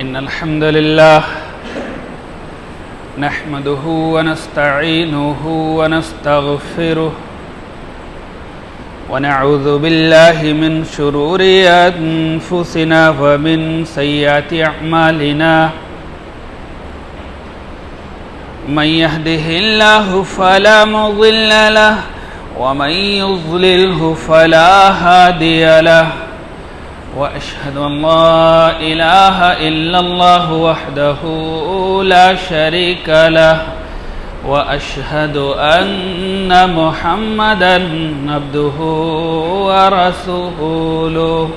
إن الحمد لله نحمده ونستعينه ونستغفره ونعوذ بالله من شرور أنفسنا ومن سيئات أعمالنا من يهده الله فلا مضل له ومن يضلله فلا هادي له وأشهد أن لا إله إلا الله وحده لا شريك له وأشهد أن محمدًا عبده ورسوله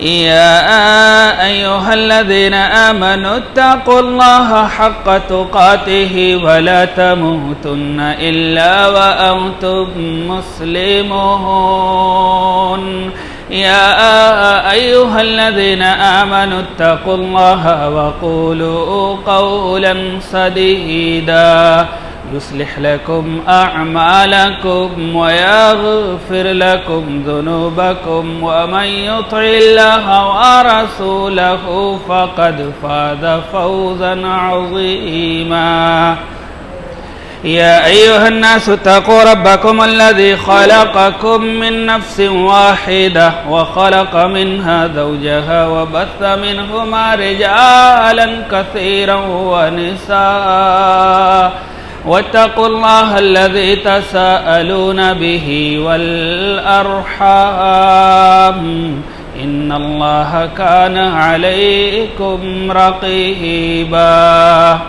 يا أيها الذين آمنوا اتقوا الله حق تقاته ولا تموتن إلا وأنتم مسلمون يا أيها الذين آمنوا اتقوا الله وقولوا قولا سديدا يصلح لكم أعمالكم ويغفر لكم ذنوبكم ومن يطع الله ورسوله فقد فاز فوزا عظيما يا أيها الناس اتقوا ربكم الذي خلقكم من نفس واحدة وخلق منها زوجها وبث منهما رجالا كثيرا ونساء واتقوا الله الذي تساءلون به والأرحام إن الله كان عليكم رقيبا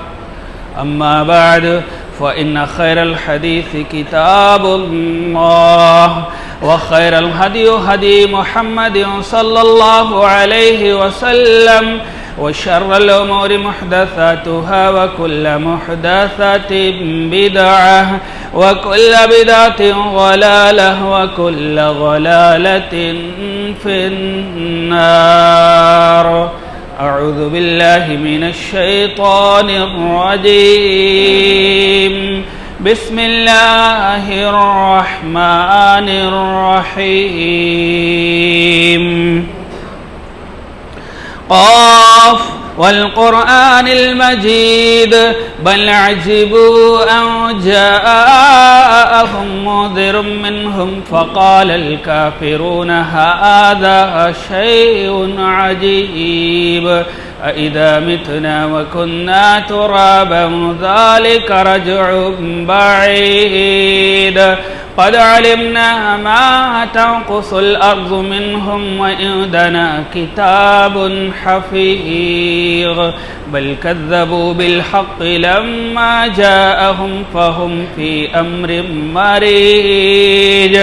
أما بعد فإن خير الحديث كتاب الله وخير الهدي هدي محمد صلى الله عليه وسلم وشر الأمور محدثاتها وكل محدثة بدعة وكل بدعة ضلالة وكل ضلالة في النار أعوذ بالله من الشيطان الرجيم بسم الله الرحمن الرحيم قاف والقرآن المجيد بل عجبوا أن جاءهم منذر منهم فقال الكافرون هذا شيء عجيب أإذا متنا وكنا ترابا ذلك رجع بعيد قد علمنا ما تنقص الأرض منهم وعندنا كتاب حفيظ بل كذبوا بالحق لما جاءهم فهم في أمر مريج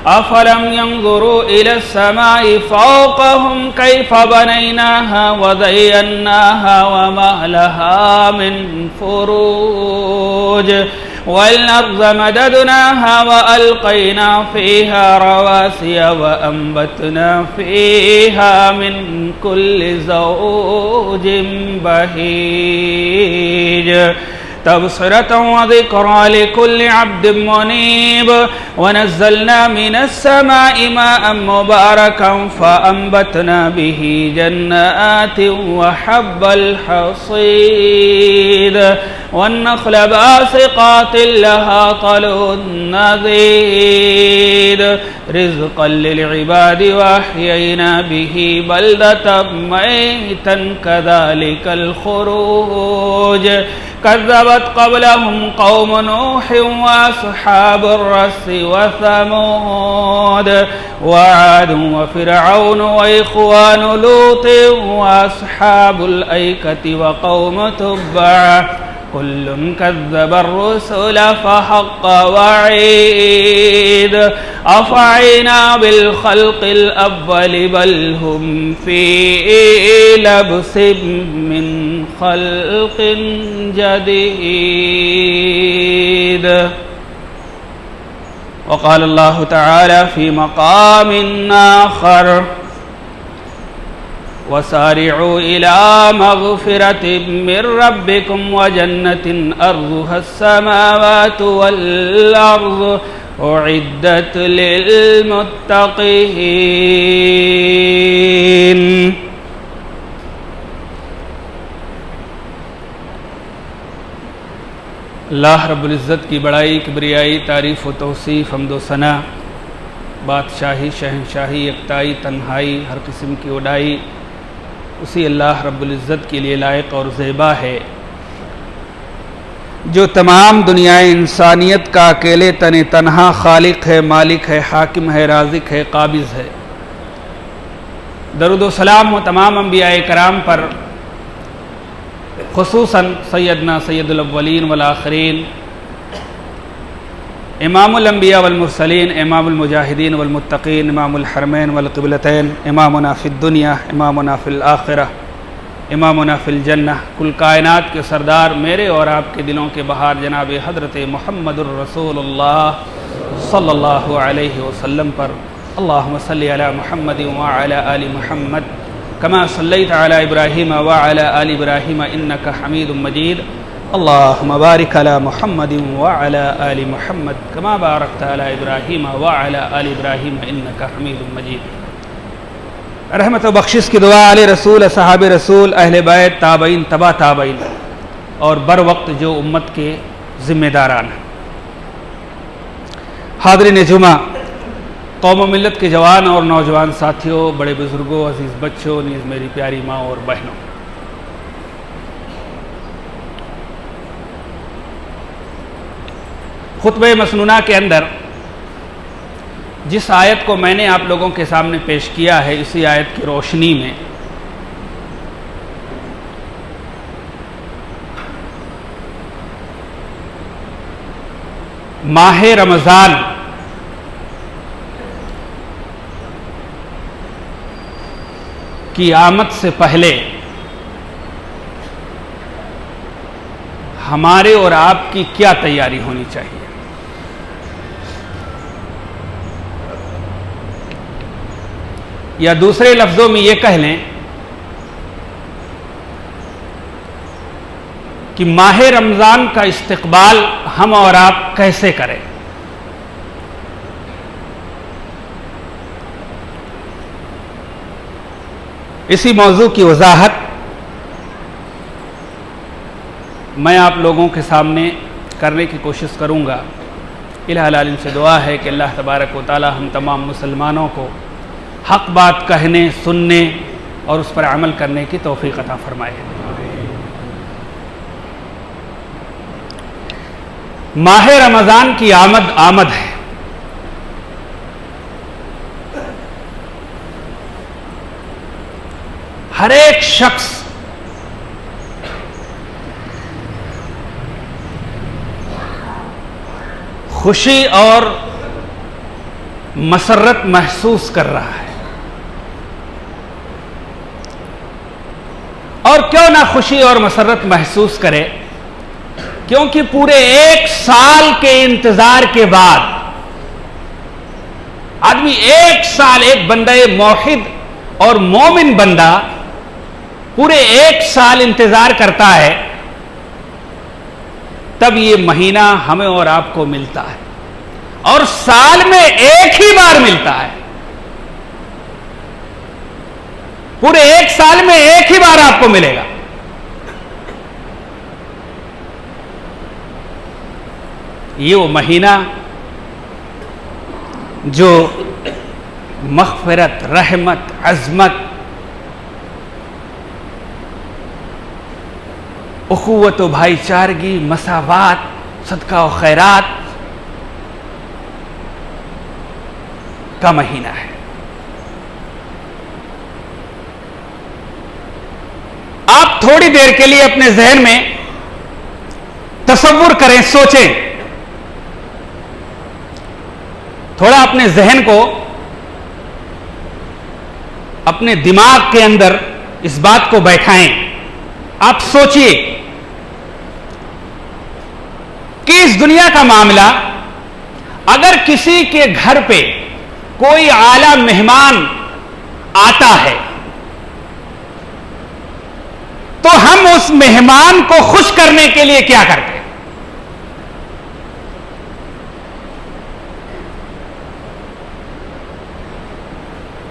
أفلم ينظروا إلى السماء فوقهم كيف بنيناها وزيناها وما لها من فروج والأرض مددناها وألقينا فيها رواسي وأنبتنا فيها من كل زوج بهيج تبصرة وذكرى لكل عبد منيب ونزلنا من السماء ماء مباركا فأنبتنا به جنات وحب الحصيد والنخل باسقات لها طلع نضيد رزقا للعباد وأحيينا به بلدة ميتا كذلك الخروج كذبت قبلهم قوم نوح وأصحاب الرس وثمود وعاد وفرعون وإخوان لوط وأصحاب الأيكة وقوم تبع كل كذب الرسل فحق وعيد أفعينا بالخلق الأول بل هم في لبس من خلق جديد وقال الله تعالى في مقام آخر وسارعوا إلى مغفرة من ربكم وجنة أرضها السماوات والأرض أعدت للمتقين. اللہ رب العزت کی بڑائی، کبریائی، تعریف و توصیف، حمد و ثنا، بادشاہی، شہنشاہی، یکتائی، تنہائی، ہر قسم کی وڈائی اسی اللہ رب العزت کے لیے لائق اور زیبا ہے جو تمام دنیا انسانیت کا اکیلے تنہا خالق ہے، مالک ہے، حاکم ہے، رازق ہے، قابض ہے. درود و سلام ہو تمام انبیاء کرام پر، خصوصاً سیدنا سید الاولین والآخرین، امام الانبیاء والمرسلین، امام المجاہدین والمتقین، امام الحرمین والقبلتین، امامنا فی الدنیا، امامنا فی الآخرہ، امامنا فی الجنہ، کل کائنات کے سردار، میرے اور آپ کے دلوں کے بہار جناب حضرت محمد الرسول اللہ صلی اللہ علیہ وسلم پر. اللہم صلی علی محمد وعلی آل محمد کما صلیت علی ابراہیم وعلی آل ابراہیم انک حمید مجید. اللہم بارک علی محمد وعلی آل محمد کما بارکت علی ابراہیم وعلی آل ابراہیم انک حمید مجید. رحمت و بخشش کی دعا علی رسول، صحاب رسول، اہل بیت، تابعین، تبا تابعین اور بر وقت جو امت کے ذمہ داران ہیں. حاضرین جمعہ، قوم و ملت کے جوان اور نوجوان ساتھیوں، بڑے بزرگوں، عزیز بچوں، نیز میری پیاری ماں اور بہنوں، خطبہ مسنونہ کے اندر جس آیت کو میں نے آپ لوگوں کے سامنے پیش کیا ہے، اسی آیت کی روشنی میں ماہ رمضان کی آمد سے پہلے ہمارے اور آپ کی کیا تیاری ہونی چاہیے. یا دوسرے لفظوں میں یہ کہہ لیں کہ ماہ رمضان کا استقبال ہم اور آپ کیسے کریں. اسی موضوع کی وضاحت میں آپ لوگوں کے سامنے کرنے کی کوشش کروں گا. الہ العالمین سے دعا ہے کہ اللہ تبارک و تعالی ہم تمام مسلمانوں کو حق بات کہنے، سننے اور اس پر عمل کرنے کی توفیق عطا فرمائے. ماہ رمضان کی آمد ہے. ہر ایک شخص خوشی اور مسرت محسوس کر رہا ہے. اور کیوں نہ خوشی اور مسرت محسوس کرے، کیونکہ پورے ایک سال کے انتظار کے بعد آدمی ایک سال، ایک بندہ موحد اور مومن بندہ پورے ایک سال انتظار کرتا ہے، تب یہ مہینہ ہمیں اور آپ کو ملتا ہے. اور سال میں ایک ہی بار ملتا ہے. پورے ایک سال میں ایک ہی بار آپ کو ملے گا. یہ وہ مہینہ جو مغفرت، رحمت، عظمت، اخوت و بھائی چارگی، مساوات، صدقہ و خیرات کا مہینہ ہے. آپ تھوڑی دیر کے لیے اپنے ذہن میں تصور کریں، سوچیں، تھوڑا اپنے ذہن کو، اپنے دماغ کے اندر اس بات کو بیٹھائیں. آپ سوچئے کہ اس دنیا کا معاملہ، اگر کسی کے گھر پہ کوئی اعلیٰ مہمان آتا ہے تو ہم اس مہمان کو خوش کرنے کے لیے کیا کرتے ہیں؟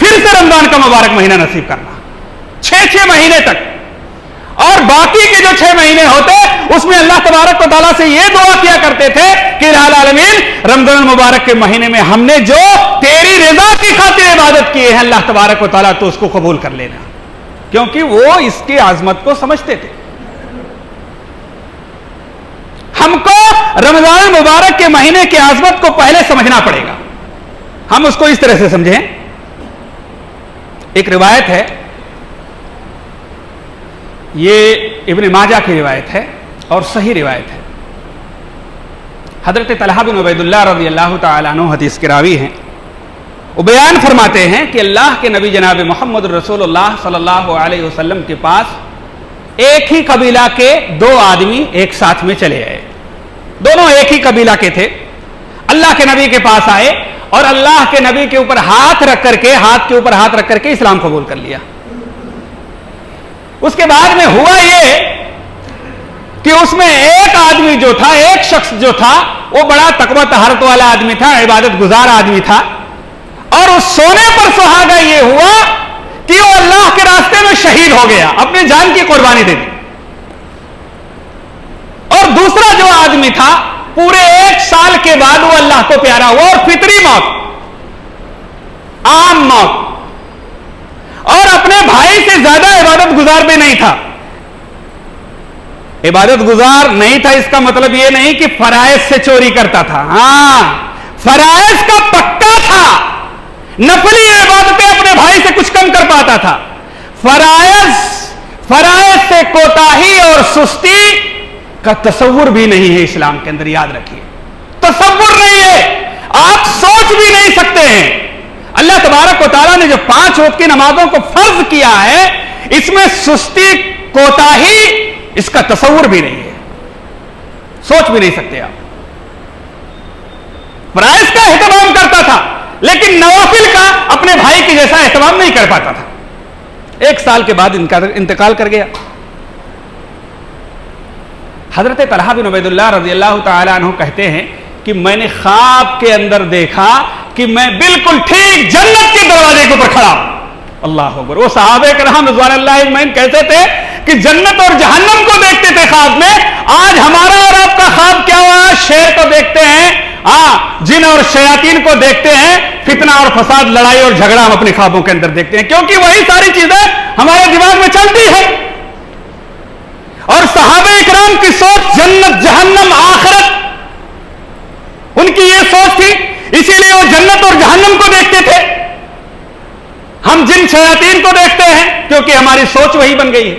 پھر سے رمضان کا مبارک مہینہ نصیب کرنا 6 مہینے تک. اور باقی کے جو 6 مہینے ہوتے اس میں اللہ تبارک و تعالیٰ سے یہ دعا کیا کرتے تھے کہ الہ العالمین رمضان المبارک کے مہینے میں ہم نے جو تیری رضا کی خاطر عبادت کی ہے اللہ تبارک و تعالیٰ تو اس کو قبول کر لینا, کیونکہ وہ اس کی عظمت کو سمجھتے تھے. ہم کو رمضان المبارک کے مہینے کی عظمت کو پہلے سمجھنا پڑے گا. ہم اس کو اس طرح سے سمجھیں. ایک روایت ہے, یہ ابن ماجہ کی روایت ہے اور صحیح روایت ہے. حضرت طلحہ بن عبید اللہ رضی اللہ تعالیٰ عنہ حدیث کے راوی ہیں. وہ بیان فرماتے ہیں کہ اللہ کے نبی جناب محمد رسول اللہ صلی اللہ علیہ وسلم کے پاس ایک ہی قبیلہ کے 2 آدمی ایک ساتھ میں چلے آئے. دونوں ایک ہی قبیلہ کے تھے. اللہ کے نبی کے پاس آئے اور اللہ کے نبی کے اوپر ہاتھ کے اوپر ہاتھ رکھ کر کے اسلام قبول کر لیا. اس کے بعد میں ہوا یہ کہ اس میں ایک آدمی جو تھا, ایک شخص جو تھا, وہ بڑا تقویٰ طہارت والا آدمی تھا, عبادت گزار آدمی تھا. اور اس سونے پر سہاگا یہ ہوا کہ وہ اللہ کے راستے میں شہید ہو گیا, اپنی جان کی قربانی دے دی. اور دوسرا جو آدمی تھا پورے 1 سال کے بعد وہ اللہ کو پیارا ہوا اور فطری موت, عام موت, اور اپنے بھائی سے زیادہ عبادت گزار بھی نہیں تھا. عبادت گزار نہیں تھا اس کا مطلب یہ نہیں کہ فرائض سے چوری کرتا تھا. ہاں, فرائض کا پکا تھا, نفلی عبادتیں اپنے بھائی سے کچھ کم کر پاتا تھا. فرائض سے کوتاہی اور سستی کا تصور بھی نہیں ہے اسلام کے اندر. یاد رکھیے, تصور نہیں ہے, آپ سوچ بھی نہیں سکتے ہیں. اللہ تبارک و تعالیٰ نے جو 5 وقت کی نمازوں کو فرض کیا ہے, اس میں سستی کوتاہی اس کا تصور بھی نہیں ہے, سوچ بھی نہیں سکتے آپ. فرائض کا اہتمام کرتا تھا لیکن نوافل کا اپنے بھائی کے جیسا اہتمام نہیں کر پاتا تھا. 1 سال کے بعد انتقال کر گیا. حضرت طلحہ بن عبید اللہ رضی اللہ تعالیٰ عنہ کہتے ہیں کہ میں نے خواب کے اندر دیکھا کہ میں بالکل ٹھیک جنت کے دروازے کے اوپر کھڑا ہوں. اللہ اکبر. وہ صحابہ کرام رضوان اللہ اجمعین کہتے تھے کہ جنت اور جہنم کو دیکھتے تھے خواب میں. آج ہمارا اور آپ کا خواب کیا ہوا؟ شیر کو دیکھتے ہیں, جن اور شیاطین کو دیکھتے ہیں, فتنہ اور فساد, لڑائی اور جھگڑا ہم اپنے خوابوں کے اندر دیکھتے ہیں, کیونکہ وہی ساری چیزیں ہمارے دماغ میں چلتی ہیں. اور صحابہ اکرام کی سوچ جنت, جہنم, آخرت, ان کی یہ سوچ تھی, اسی لیے وہ جنت اور جہنم کو دیکھتے تھے. ہم جن شیاطین کو دیکھتے ہیں کیونکہ ہماری سوچ وہی بن گئی ہے.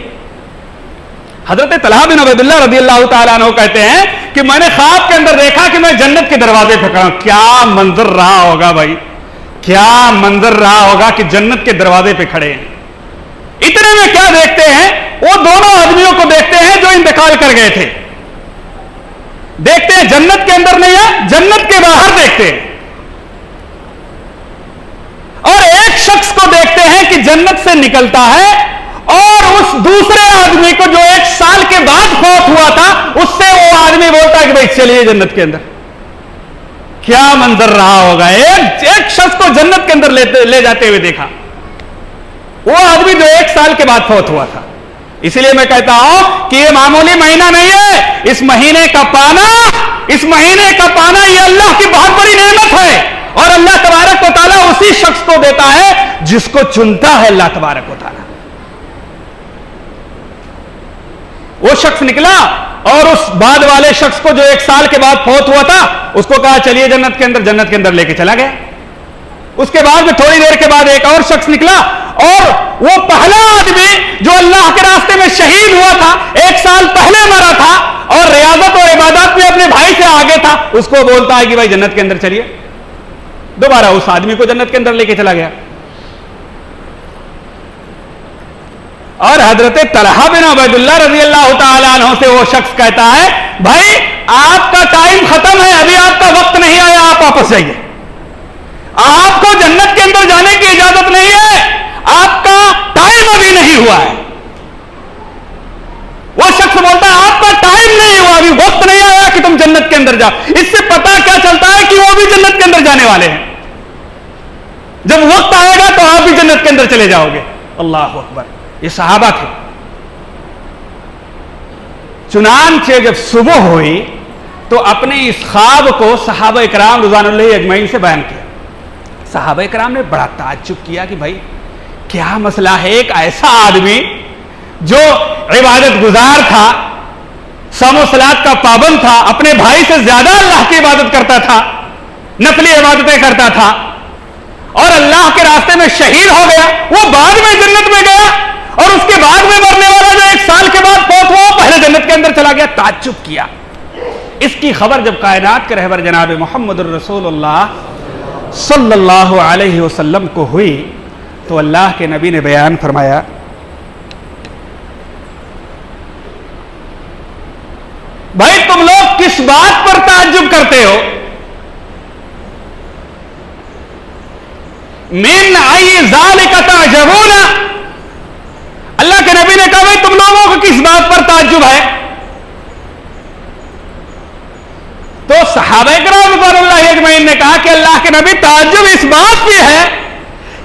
حضرت طلحہ بن عبید اللہ رضی اللہ تعالیٰ عنہ کہتے ہیں کہ میں نے خواب کے اندر دیکھا کہ میں جنت کے دروازے پہ کھڑا ہوں. کیا منظر رہا ہوگا بھائی, کیا منظر رہا ہوگا کہ جنت کے دروازے پہ کھڑے ہیں. اتنے میں کیا دیکھتے ہیں, وہ دونوں آدمیوں کو دیکھتے ہیں جو انتقال کر گئے تھے. دیکھتے ہیں جنت کے اندر نہیں ہے, جنت کے باہر دیکھتے ہیں. اور ایک شخص کو دیکھتے ہیں کہ جنت سے نکلتا ہے, اور اس دوسرے آدمی کو جو 1 سال کے بعد فوت ہوا تھا اس سے وہ آدمی بولتا ہے کہ بھائی چلیے جنت کے اندر. کیا منظر رہا ہوگا. ایک شخص کو جنت کے اندر لے جاتے ہوئے دیکھا, وہ آدمی جو 1 سال کے بعد فوت ہوا تھا. اس لیے میں کہتا ہوں کہ یہ معمولی مہینہ نہیں ہے. اس مہینے کا پانا یہ اللہ کی بہت بڑی نعمت ہے, اور اللہ تبارک و تعالیٰ اسی شخص کو دیتا ہے جس کو چنتا ہے اللہ تبارک و تعالیٰ. وہ شخص نکلا اور اس بعد والے شخص کو جو 1 سال کے بعد فوت ہوا تھا اس کو کہا چلیے جنت کے اندر لے کے چلا گیا. اس کے بعد میں تھوڑی دیر کے بعد ایک اور شخص نکلا, اور وہ پہلا آدمی جو اللہ کے راستے میں شہید ہوا تھا, 1 سال پہلے مرا تھا اور ریاضت اور عبادات میں اپنے بھائی سے آگے تھا, اس کو بولتا ہے کہ بھائی جنت کے اندر چلیے. دوبارہ اس آدمی کو جنت کے اندر لے کے چلا گیا. اور حضرت طلحہ بن عبید اللہ رضی اللہ تعالیٰ عنہ سے وہ شخص کہتا ہے بھائی آپ کا ٹائم ختم ہے, ابھی آپ کا وقت نہیں آیا, آپ واپس جائیے. آپ کو جنت کے اندر جانے کی اجازت نہیں ہے, آپ کا ٹائم ابھی نہیں ہوا ہے. وہ شخص بولتا ہے آپ کا ٹائم نہیں ہوا, ابھی وقت نہیں آیا کہ تم جنت کے اندر جاؤ. اس سے پتا کیا چلتا ہے کہ وہ بھی جنت کے اندر جانے والے ہیں. جب وقت آئے گا تو آپ بھی جنت کے اندر چلے جاؤ گے. اللہ اکبر. یہ صحابہ تھے. چنانچہ جب صبح ہوئی تو اپنے اس خواب کو صحابہ اکرام رضوان اللہ اجمعین سے بیان کیا. صحابہ اکرام نے بڑا تعجب کیا کہ بھائی کیا مسئلہ ہے. ایک ایسا آدمی جو عبادت گزار تھا, صوم و صلات کا پابند تھا, اپنے بھائی سے زیادہ اللہ کی عبادت کرتا تھا, نفلی عبادتیں کرتا تھا, اور اللہ کے راستے میں شہید ہو گیا. وہ بعد میں جنت میں گیا, اور اس کے بعد میں مرنے والا جو 1 سال کے بعد فوت ہوا پہلے جنت کے اندر چلا گیا. تعجب کیا. اس کی خبر جب کائنات کے رہبر جناب محمد الرسول اللہ صلی اللہ علیہ وسلم کو ہوئی تو اللہ کے نبی نے بیان فرمایا, بھائی تم لوگ کس بات پر تعجب کرتے ہو؟ من ای ذالک تعجبون. اللہ کے نبی نے کہا بھائی تم لوگوں کو کس بات پر تعجب ہے؟ تو صحابہ کرام رضوان اللہ اجمعین نے کہا کہ اللہ کے نبی تعجب اس بات پہ ہے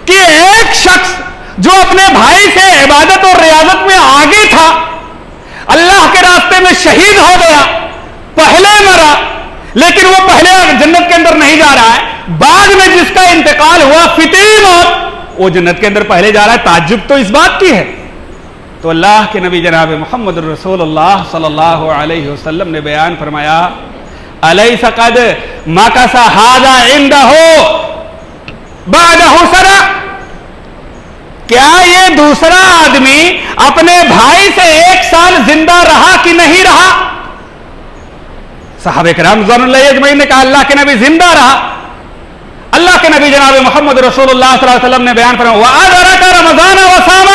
کہ ایک شخص جو اپنے بھائی سے عبادت اور ریاضت میں آگے تھا, اللہ کے راستے میں شہید ہو گیا, پہلے مرا, لیکن وہ پہلے جنت کے اندر نہیں جا رہا ہے, بعد میں جس کا انتقال ہوا فطری موت وہ جنت کے اندر پہلے جا رہا ہے. تعجب تو اس بات کی ہے. تو اللہ کے نبی جناب محمد الرسول اللہ صلی اللہ علیہ وسلم نے بیان فرمایا, الیس قد مکث ھذا عنده بعده سنہ. کیا یہ دوسرا آدمی اپنے بھائی سے 1 سال زندہ رہا کہ نہیں رہا؟ صحابہ کرام رضوان اللہ اجمعین نے کہا اللہ کے نبی زندہ رہا. اللہ کے نبی جناب محمد رسول اللہ صلی اللہ علیہ وسلم نے بیان فرمایا, وَأَدْرَكَ رَمَضَانَ وَصَامَ.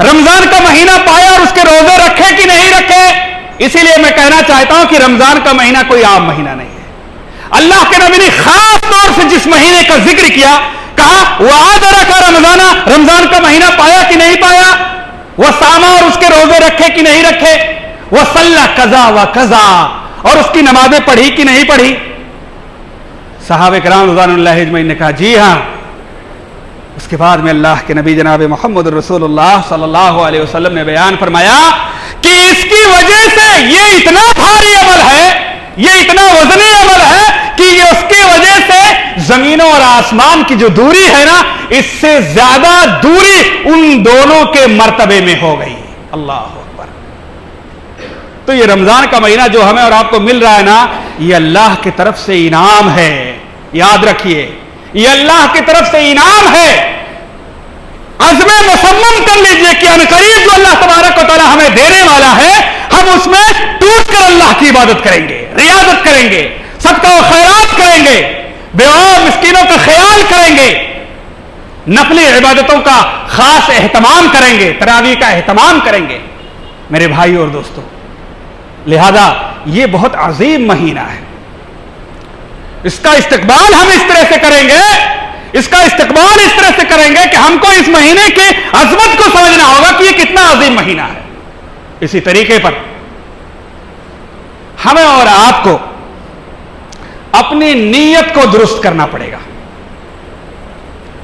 رمضان کا مہینہ پایا اور اس کے روزے رکھے کہ نہیں رکھے. اسی لیے میں کہنا چاہتا ہوں کہ رمضان کا مہینہ کوئی عام مہینہ نہیں ہے. اللہ کے نبی نے خاص طور سے جس مہینے کا ذکر کیا, کہا وَأَدْرَكَ رَمَضَانَ. رمضان کا مہینہ پایا کہ نہیں پایا, وَصَامَ اور اس کے روزے رکھے کہ نہیں رکھے, وَصَلَّى كَذَا وَكَذَا اور اس کی نمازیں پڑھی کہ نہیں پڑھی. صحابہ کرام رضوان اللہ اجمعین نے کہا جی ہاں. اس کے بعد میں اللہ کے نبی جناب محمد رسول اللہ صلی اللہ علیہ وسلم نے بیان فرمایا کہ اس کی وجہ سے یہ اتنا بھاری عمل ہے, یہ اتنا وزنی عمل ہے کہ یہ اس کی وجہ سے زمینوں اور آسمان کی جو دوری ہے نا, اس سے زیادہ دوری ان دونوں کے مرتبے میں ہو گئی. اللہ اکبر. تو یہ رمضان کا مہینہ جو ہمیں اور آپ کو مل رہا ہے نا, یہ اللہ کی طرف سے انعام ہے. یاد رکھیے, یہ اللہ کی طرف سے انعام ہے. عزم مصمم کر لیجئے کہ عنقریب جو اللہ تبارک و تعالی ہمیں دینے والا ہے, ہم اس میں ٹوٹ کر اللہ کی عبادت کریں گے, ریاضت کریں گے, صدقہ و خیرات کریں گے, بیوہ مسکینوں کا خیال کریں گے, نفلی عبادتوں کا خاص اہتمام کریں گے, تراویح کا اہتمام کریں گے. میرے بھائی اور دوستو, لہذا یہ بہت عظیم مہینہ ہے. اس کا استقبال ہم اس طرح سے کریں گے, اس کا استقبال اس طرح سے کریں گے کہ ہم کو اس مہینے کی عظمت کو سمجھنا ہوگا کہ یہ کتنا عظیم مہینہ ہے. اسی طریقے پر ہمیں اور آپ کو اپنی نیت کو درست کرنا پڑے گا.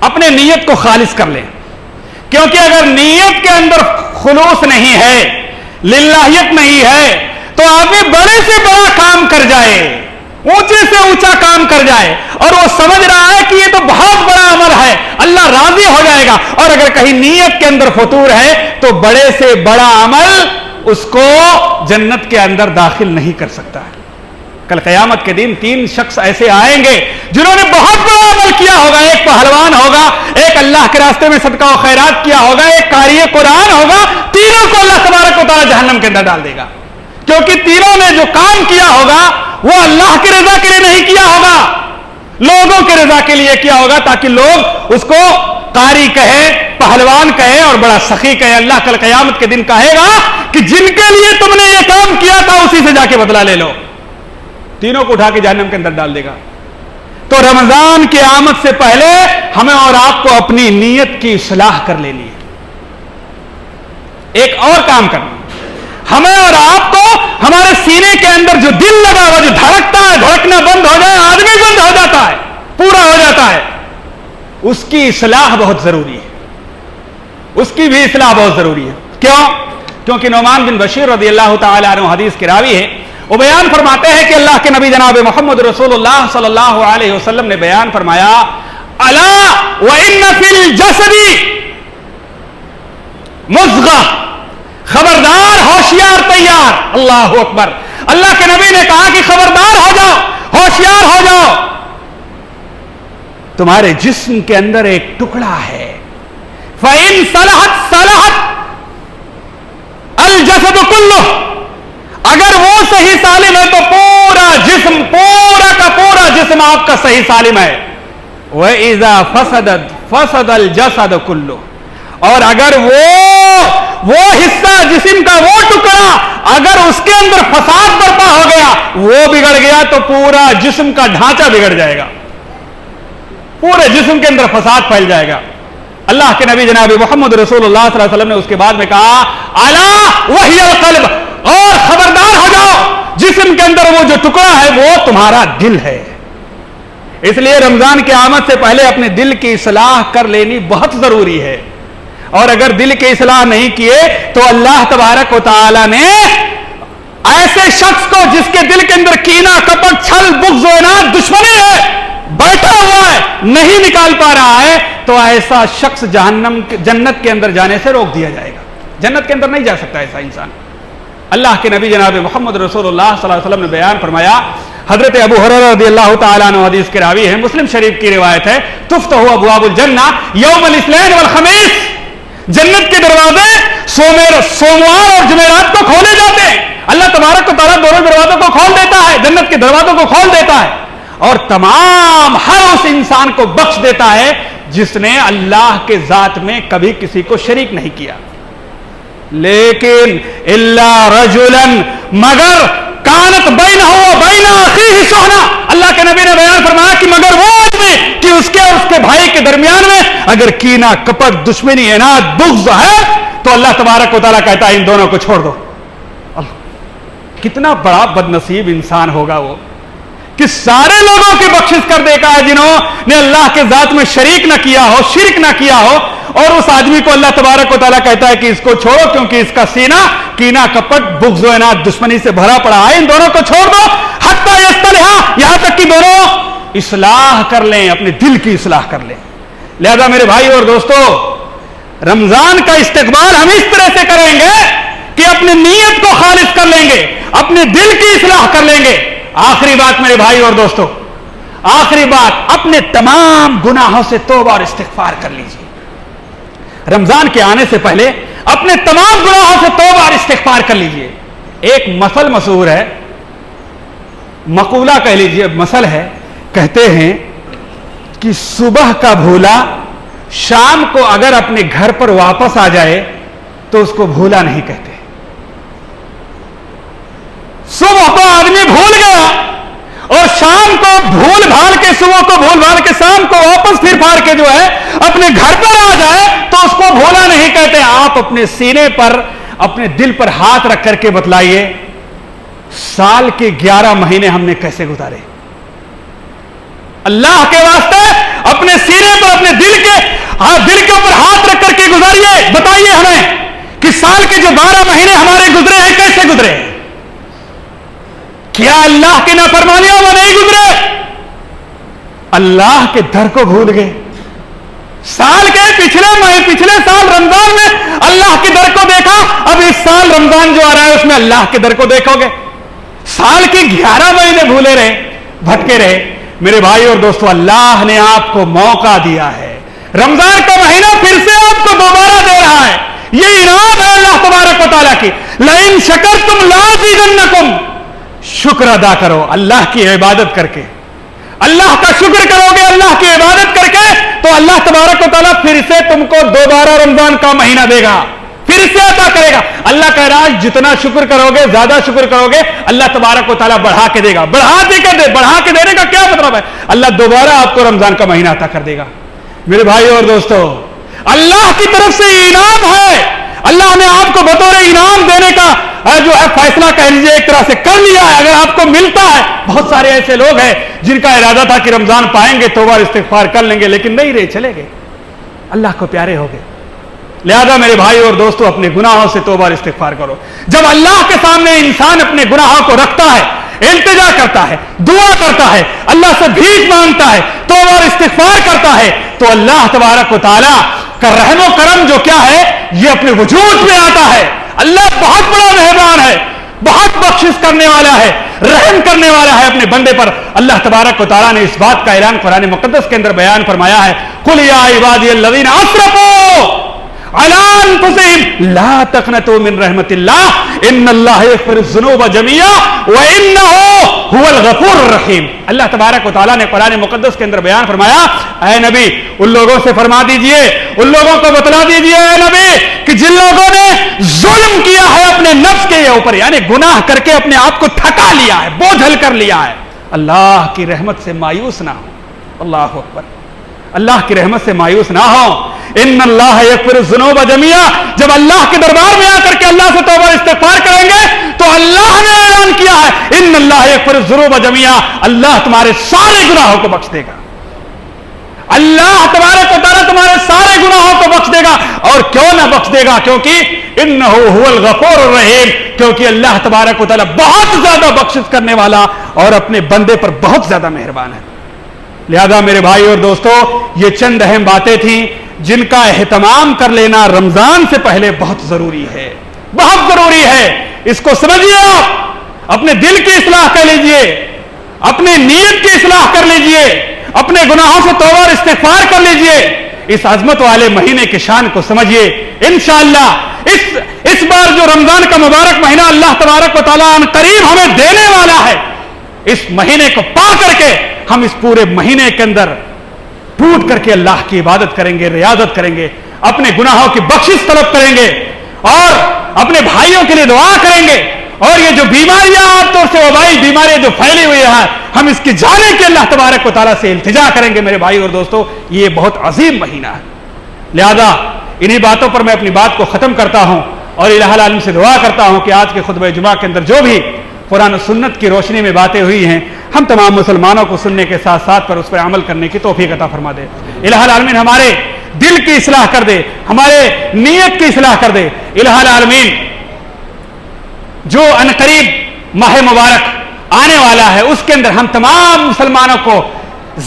اپنے نیت کو خالص کر لیں, کیونکہ اگر نیت کے اندر خلوص نہیں ہے, للہیت نہیں ہے, تو آدمی بڑے سے بڑا کام کر جائے, اونچے سے اونچا کام کر جائے, اور وہ سمجھ رہا ہے کہ یہ تو بہت بڑا عمل ہے, اللہ راضی ہو جائے گا, اور اگر کہیں نیت کے اندر فطور ہے تو بڑے سے بڑا عمل اس کو جنت کے اندر داخل نہیں کر سکتا ہے. کل قیامت کے دن 3 شخص ایسے آئیں گے جنہوں نے بہت بڑا عمل کیا ہوگا. ایک پہلوان ہوگا, ایک اللہ کے راستے میں صدقہ و خیرات کیا ہوگا, ایک قاری قرآن ہوگا. تینوں کو اللہ تبارک و تعالی جہنم کے اندر ڈال دے گا, کیونکہ تینوں نے جو کام کیا ہوگا وہ اللہ کی رضا کے لیے نہیں کیا ہوگا, لوگوں کی رضا کے لیے کیا ہوگا, تاکہ لوگ اس کو قاری کہے, پہلوان کہے اور بڑا سخی کہے. اللہ کل قیامت کے دن کہے گا کہ جن کے لیے تم نے یہ کام کیا تھا اسی سے جا کے بدلہ لے لو. تینوں کو اٹھا کے جہنم کے اندر ڈال دے گا. تو رمضان کی آمد سے پہلے ہمیں اور آپ کو اپنی نیت کی اصلاح کر لینی ہے. ایک اور کام کرنا, ہمیں اور آپ کو ہمارے سینے کے اندر جو دل لگا ہوا, جو دھڑکتا ہے, دھڑکنا بند ہو جائے, آدمی بند ہو جاتا ہے, پورا ہو جاتا ہے. اس کی اصلاح بہت ضروری ہے، اس کی بھی اصلاح بہت ضروری ہے. کیوں؟ کیونکہ نعمان بن بشیر رضی اللہ تعالی عنہ حدیث کے راوی ہے، وہ بیان فرماتے ہیں کہ اللہ کے نبی جناب محمد رسول اللہ صلی اللہ علیہ وسلم نے بیان فرمایا، الا وان فی الجسد مضغہ، خبردار، ہوشیار، تیار. اللہ اکبر. اللہ کے نبی نے کہا کہ خبردار ہو جاؤ، ہوشیار ہو جاؤ، تمہارے جسم کے اندر ایک ٹکڑا ہے، فَإِن صَلَحَتْ صَلَحَتْ الْجَسَدُ كُلُّهُ، اگر وہ صحیح سالم ہے تو پورا جسم، پورا کا پورا جسم آپ کا صحیح سالم ہے. وَإِذَا فَسَدَتْ فَسَدَ الْجَسَدُ كُلُّهُ، اور اگر وہ حصہ جسم کا، وہ ٹکڑا اگر اس کے اندر فساد برپا ہو گیا، وہ بگڑ گیا تو پورا جسم کا ڈھانچہ بگڑ جائے گا، پورے جسم کے اندر فساد پھیل جائے گا. اللہ کے نبی جناب محمد رسول اللہ صلی اللہ علیہ وسلم نے اس کے بعد میں کہا، الا وہی القلب، اور خبردار ہو جاؤ، جسم کے اندر وہ جو ٹکڑا ہے وہ تمہارا دل ہے. اس لیے رمضان کی آمد سے پہلے اپنے دل کی اصلاح کر لینی بہت ضروری ہے، اور اگر دل کی اصلاح نہیں کیے تو اللہ تبارک و تعالی نے ایسے شخص کو جس کے دل کے اندر کینہ، کپٹ، چھل، بغض و عناد، دشمنی ہے، بیٹھا ہوا ہے، نہیں نکال پا رہا ہے، تو ایسا شخص جنت کے اندر جانے سے روک دیا جائے گا. جنت کے اندر نہیں جا سکتا ایسا انسان. اللہ کے نبی جناب محمد رسول اللہ صلی اللہ علیہ وسلم نے بیان فرمایا، حضرت ابو ہریرہ رضی اللہ تعالیٰ عنہ حدیث کے راوی ہیں، مسلم شریف کی روایت ہے، تفتح ابواب الجنہ یوم الاثنین والخمیس، جنت کے دروازے سوموار اور جمعرات کو کھولے جاتے ہیں. اللہ تبارک و تعالیٰ دونوں دروازوں کو کھول دیتا ہے، جنت کے دروازوں کو کھول دیتا ہے، اور تمام ہر اس انسان کو بخش دیتا ہے جس نے اللہ کے ذات میں کبھی کسی کو شریک نہیں کیا. لیکن الا رجلا، مگر کانت بینہ و بین اخیہ شحنہ، اللہ کے نبی نے بیان فرمایا کہ مگر وہ آدمی کہ اس کے اور اس کے بھائی کے درمیان میں اگر کینہ، کپٹ، دشمنی، عناد، بغض ہے تو اللہ تبارک و تعالیٰ کہتا ہے ان دونوں کو چھوڑ دو. کتنا بڑا بدنصیب انسان ہوگا وہ کہ سارے لوگوں کی بخشش کر دے گا جنہوں نے اللہ کے ذات میں شریک نہ کیا ہو، شرک نہ کیا ہو، اور اس آدمی کو اللہ تبارک و تعالیٰ کہتا ہے کہ اس کو چھوڑو کیونکہ اس کا سینہ کینہ، کپٹ، بغض و عناد، دشمنی سے بھرا پڑا ہے، ان دونوں کو چھوڑ دو حتی یصطلحا، یہاں تک کہ دونوں اصلاح کر لیں، اپنے دل کی اصلاح کر لیں. لہذا میرے بھائی اور دوستو، رمضان کا استقبال ہم اس طرح سے کریں گے کہ اپنی نیت کو خالص کر لیں گے، اپنے دل کی اصلاح کر لیں گے. آخری بات میرے بھائی اور دوستو، آخری بات، اپنے تمام گناہوں سے توبہ اور استغفار کر لیجیے. رمضان کے آنے سے پہلے اپنے تمام گناہوں سے توبہ اور استغفار کر لیجیے. ایک مثل مشہور ہے، مقولہ کہہ لیجیے، مثل ہے، کہتے ہیں کہ صبح کا بھولا شام کو اگر اپنے گھر پر واپس آ جائے تو اس کو بھولا نہیں کہتے. صبح کو آدمی بھول گیا اور شام کو بھول بھال کے، صبح کو بھول بھال کے شام کو واپس پھر پھار کے جو ہے اپنے گھر پر آ جائے تو اس کو بھولا نہیں کہتے. آپ اپنے سینے پر، اپنے دل پر ہاتھ رکھ کر کے بتلائیے، سال کے 11 مہینے ہم نے کیسے گزارے؟ اللہ کے واسطے اپنے سینے پر، اپنے دل کے اوپر ہاتھ رکھ کر کے گزاریے، بتائیے ہمیں کہ سال کے جو 12 مہینے ہمارے گزرے ہیں کیسے گزرے؟ کیا اللہ کی نافرمانیوں میں نہیں گزرے؟ اللہ کے در کو بھول گئے. سال کے پچھلے سال رمضان میں اللہ کے در کو دیکھا، اب اس سال رمضان جو آ رہا ہے اس میں اللہ کے در کو دیکھو گے. سال کے 11 مہینے بھولے رہے، بھٹکے رہے. میرے بھائی اور دوستو، اللہ نے آپ کو موقع دیا ہے، رمضان کا مہینہ پھر سے آپ کو دوبارہ دے رہا ہے. یہ انعام ہے اللہ تبارک و تعالیٰ کی. لئن شکرتم لازیدنکم، شکر ادا کرو اللہ کی عبادت کر کے. اللہ کا شکر کرو گے، اللہ کی عبادت کر کے، تو اللہ تبارک و تعالیٰ پھر سے تم کو دوبارہ رمضان کا مہینہ دے گا، پھر سے عطا کرے گا. اللہ کہہ رہا ہے جتنا شکر کرو گے، زیادہ شکر کرو گے، اللہ تبارک و تعالیٰ بڑھا کے دے گا. بڑھا کے دینے کا کیا مطلب ہے؟ اللہ دوبارہ آپ کو رمضان کا مہینہ عطا کر دے گا. میرے بھائی اور دوستو، اللہ کی طرف سے انعام ہے. اللہ نے آپ کو بطور انعام دینے کا جو ہے فیصلہ کہہ لیجیے ایک طرح سے کر لیا ہے. اگر آپ کو ملتا ہے, بہت سارے ایسے لوگ ہیں جن کا ارادہ تھا کہ رمضان پائیں گے, توبہ استغفار کر لیں گے, لیکن نہیں رہے, چلے گئے, اللہ کو پیارے ہو گئے. لہذا میرے بھائی اور دوستو, اپنے گناہوں سے توبہ اور استغفار کرو. جب اللہ کے سامنے انسان اپنے گناہوں کو رکھتا ہے, التجا کرتا ہے, دعا کرتا ہے, اللہ سے بھیک مانگتا ہے, توبہ اور استغفار کرتا ہے, تو اللہ تبارک و تعالی کا رحم و کرم جو کیا ہے یہ اپنے وجود میں آتا ہے. اللہ بہت بڑا مہربان ہے, بہت بخشش کرنے والا ہے, رحم کرنے والا ہے اپنے بندے پر. اللہ تبارک و تعالیٰ نے اس بات کا اعلان قرآن مقدس کے اندر بیان فرمایا ہے, قُلْ يَا عِبَادِيَ الَّذِينَ أَسْرَفُوا عَلَىٰ أَنفُسِهِمْ لَا تَقْنَطُوا مِنْ رَحْمَةِ اللَّهِ إِنَّ اللَّهَ يَغْفِرُ الذُّنُوبَ جَمِيعًا وَإِنَّهُ هُوَ الْغَفُورُ الرَّحِيمُ. اللہ تبارک و تعالیٰ نے قرآن مقدس کے اندر بیان فرمایا, اے نبی ان لوگوں سے فرما دیجئے, ان لوگوں کو بتلا دیجئے اے نبی کہ جن لوگوں نے ظلم کیا ہے اپنے نفس کے اوپر, یعنی گناہ کر کے اپنے آپ کو تھکا لیا ہے, بوجھل کر لیا ہے, اللہ کی رحمت سے مایوس نہ ہو. اللہ اکبر, اللہ کی رحمت سے مایوس نہ ہو. ان اللہ یغفر الذنوب جميعا, جب اللہ کے دربار میں آ کر کے اللہ سے توبہ استغفار کریں گے تو اللہ نے اعلان کیا ہے ان اللہ یغفر الذنوب جميعا, اللہ تمہارے سارے گناہوں کو بخش دے گا. اللہ تبارک و تعالیٰ تمہارے سارے گناہوں کو بخش دے گا. اور کیوں نہ بخش دے گا, کیونکہ انہ هو الغفور الرحیم, کیونکہ اللہ تبارک و تعالیٰ بہت زیادہ بخشش کرنے والا اور اپنے بندے پر بہت زیادہ مہربان ہے. لہذا میرے بھائی اور دوستو, یہ چند اہم باتیں تھیں جن کا اہتمام کر لینا رمضان سے پہلے بہت ضروری ہے, بہت ضروری ہے. اس کو سمجھیے, آپ اپنے دل کی اصلاح کر لیجئے, اپنے نیت کی اصلاح کر لیجئے, اپنے گناہوں سے توبہ اور استغفار کر لیجئے. اس عظمت والے مہینے کی شان کو سمجھیے. انشاءاللہ اس بار جو رمضان کا مبارک مہینہ اللہ تبارک و تعالیٰ ان قریب ہمیں دینے والا ہے, اس مہینے کو پا کر کے ہم اس پورے مہینے کے اندر ٹوٹ کر کے اللہ کی عبادت کریں گے, ریاضت کریں گے, اپنے گناہوں کی بخشش طلب کریں گے اور اپنے بھائیوں کے لیے دعا کریں گے. اور یہ جو بیماریاں عام طور سے وبائی بیماریاں جو پھیلی ہوئی ہیں, ہم اس کی جانیں کہ اللہ تبارک و تعالیٰ سے التجا کریں گے. میرے بھائی اور دوستو, یہ بہت عظیم مہینہ ہے. لہذا انہی باتوں پر میں اپنی بات کو ختم کرتا ہوں اور الہ العالمین سے دعا کرتا ہوں کہ آج کے خطبہ جمعہ کے اندر جو بھی قرآن و سنت کی روشنی میں باتیں ہوئی ہیں, ہم تمام مسلمانوں کو سننے کے ساتھ ساتھ پر اس پر عمل کرنے کی توفیق عطا فرما دے. الہ العالمین ہمارے دل کی اصلاح کر دے, ہمارے نیت کی اصلاح کر دے. الہ العالمین جو عنقریب ماہ مبارک آنے والا ہے اس کے اندر ہم تمام مسلمانوں کو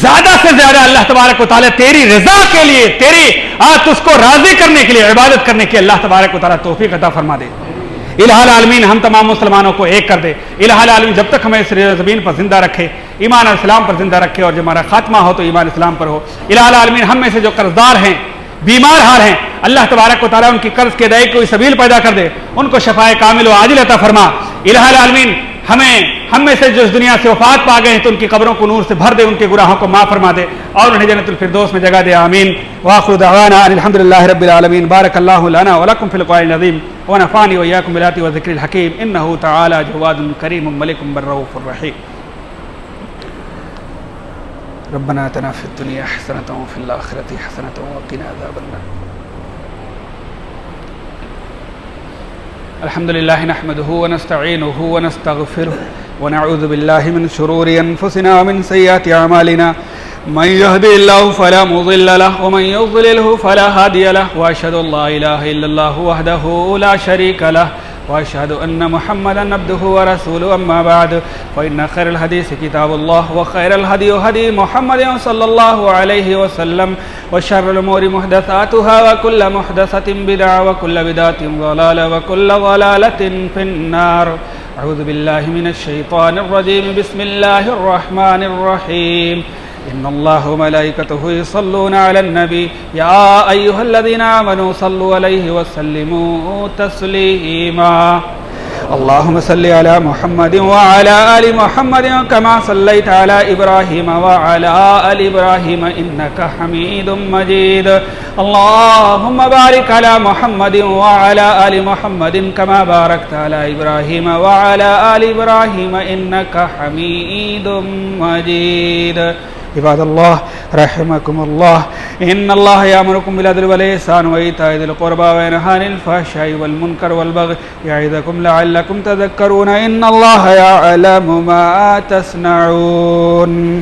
زیادہ سے زیادہ اللہ تبارک و تعالیٰ تیری رضا کے لیے, تیری اس کو راضی کرنے کے لیے عبادت کرنے کے اللہ تبارک و تعالیٰ توفیق عطا فرما دے. الہ العالمین ہم تمام مسلمانوں کو ایک کر دے. الہ العالمین جب تک ہمیں اس زمین پر زندہ رکھے, ایمان اور اسلام پر زندہ رکھے, اور جب ہمارا خاتمہ ہو تو ایمان اسلام پر ہو. الہ العالمین ہم میں سے جو قرضدار ہیں, بیمار ہار ہیں, اللہ تبارک و تعالیٰ ان کی قرض کے ادائیگی کوئی سبیل پیدا کر دے, ان کو شفائے کامل و عاجل عطا فرما. الہ العالمین ہم میں سے جو اس دنیا سے وفات پا گئے ہیں تو ان کی قبروں کو نور سے بھر دے, ان کے گناہوں کو معاف فرما دے اور انہیں جنت الفردوس میں جگہ دے. آمین. وآخر دعوانا الحمدللہ رب العالمین. بارک اللہ لنا ولکم فی القرآن العظیم ونفعنی وإياكم بالآيات والذکر الحکیم. انہ تعالی جواد کریم ملک بالرؤوف الرحیم. ربنا آتنا فی الدنیا حسنۃ وفی الآخرۃ حسنۃ وقنا عذاب النار. الحمد لله نحمده ونستعينه ونستغفره ونعوذ بالله من شرور أنفسنا ومن سيئات أعمالنا. من يهدي الله فلا مضل له ومن يضلله فلا هادي له, وأشهد أن لا إله إلا الله وحده لا شريك له, وأشهد أن محمدا عبده ورسوله. أما بعد فإن خير الحديث كتاب الله وخير الهدي هدي محمد صلى الله عليه وسلم, وشر الأمور محدثاتها وكل محدثة بدعة وكل بدعة ضلالة وكل ضلالة في النار. أعوذ بالله من الشيطان الرجيم. بسم الله الرحمن الرحيم. إن الله وملائكته يصلون على النبي يا أيها الذين آمنوا صلوا عليه وسلموا تسليما. اللهم صل على محمد وعلى آل محمد كما صليت على إبراهيم وعلى آل إبراهيم إنك حميد مجيد. اللهم بارك على محمد وعلى آل محمد كما باركت على إبراهيم وعلى آل إبراهيم إنك حميد مجيد. عباد الله رحمكم الله إن الله يأمركم بالعدل والإحسان وإيتاء ذي القربى وينهى عن الفحشاء والمنكر والبغي يعظكم لعلكم تذكرون إن الله يعلم ما تصنعون